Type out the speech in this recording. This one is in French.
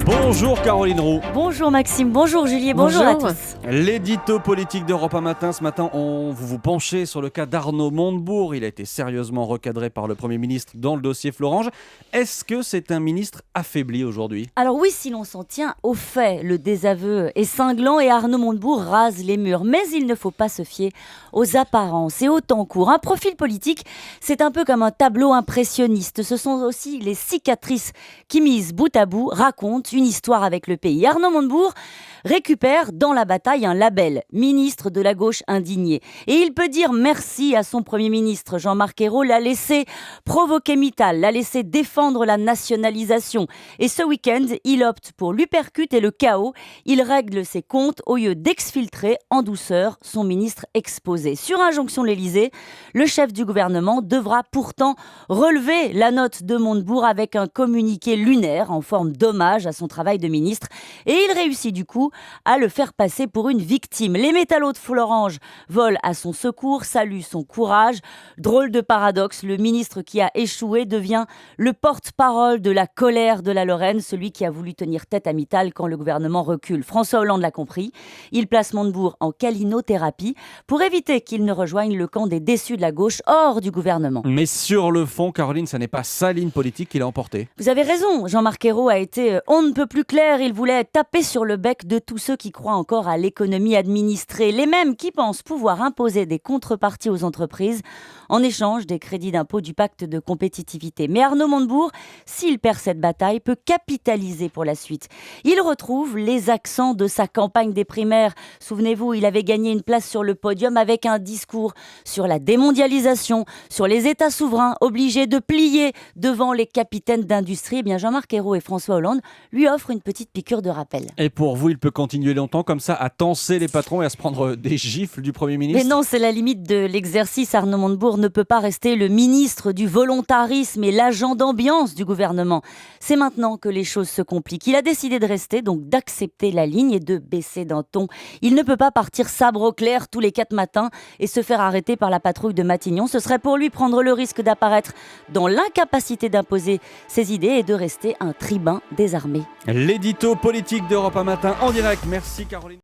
Bonjour Caroline Roux. Bonjour Maxime, bonjour Julie, bonjour à tous. L'édito politique d'Europe 1 matin. Ce matin, vous vous penchez sur le cas d'Arnaud Montebourg. Il a été sérieusement recadré par le Premier ministre dans le dossier Florange. Est-ce que c'est un ministre affaibli aujourd'hui ? Alors oui, si l'on s'en tient aux faits, le désaveu est cinglant et Arnaud Montebourg rase les murs. Mais il ne faut pas se fier aux apparences et au temps court. Un profil politique, c'est un peu comme un tableau impressionniste. Ce sont aussi les cicatrices qui, mises bout à bout, racontent une histoire avec le pays. Arnaud Montebourg récupère dans la bataille un label, ministre de la gauche indignée. Et il peut dire merci à son Premier ministre, Jean-Marc Ayrault, l'a laissé provoquer Mittal, l'a laissé défendre la nationalisation. Et ce week-end, il opte pour l'uppercut et le chaos. Il règle ses comptes au lieu d'exfiltrer en douceur son ministre exposé. Sur injonction de l'Élysée, le chef du gouvernement devra pourtant relever la note de Montebourg avec un communiqué lunaire en forme d'hommage à son travail de ministre. Et il réussit du coup à le faire passer pour une victime. Les métallos de Florange volent à son secours, saluent son courage. Drôle de paradoxe, le ministre qui a échoué devient le porte-parole de la colère de la Lorraine, celui qui a voulu tenir tête à Mittal quand le gouvernement recule. François Hollande l'a compris. Il place Montebourg en calinothérapie pour éviter qu'il ne rejoigne le camp des déçus de la gauche hors du gouvernement. Mais sur le fond, Caroline, ça n'est pas sa ligne politique qu'il a emportée. Vous avez raison, Jean-Marc Ayrault a été on ne peut plus clair. Il voulait taper sur le bec de tous ceux qui croient encore à l'économie administrée. Les mêmes qui pensent pouvoir imposer des contreparties aux entreprises en échange des crédits d'impôt du pacte de compétitivité. Mais Arnaud Montebourg, s'il perd cette bataille, peut capitaliser pour la suite. Il retrouve les accents de sa campagne des primaires. Souvenez-vous, il avait gagné une place sur le podium avec un discours sur la démondialisation, sur les États souverains obligés de plier devant les capitaines d'industrie. Eh bien, Jean-Marc Ayrault et François Hollande lui offrent une petite piqûre de rappel. Et pour vous, il peut continuer longtemps comme ça à tancer les patrons et à se prendre des gifles du Premier ministre ? Mais non, c'est la limite de l'exercice. Arnaud Montebourg ne peut pas rester le ministre du volontarisme et l'agent d'ambiance du gouvernement. C'est maintenant que les choses se compliquent. Il a décidé de rester, donc d'accepter la ligne et de baisser d'un ton. Il ne peut pas partir sabre au clair tous les 4 matins et se faire arrêter par la patrouille de Matignon. Ce serait pour lui prendre le risque d'apparaître dans l'incapacité d'imposer ses idées et de rester un tribun désarmé. L'édito politique d'Europe 1 matin en direct. Merci Caroline.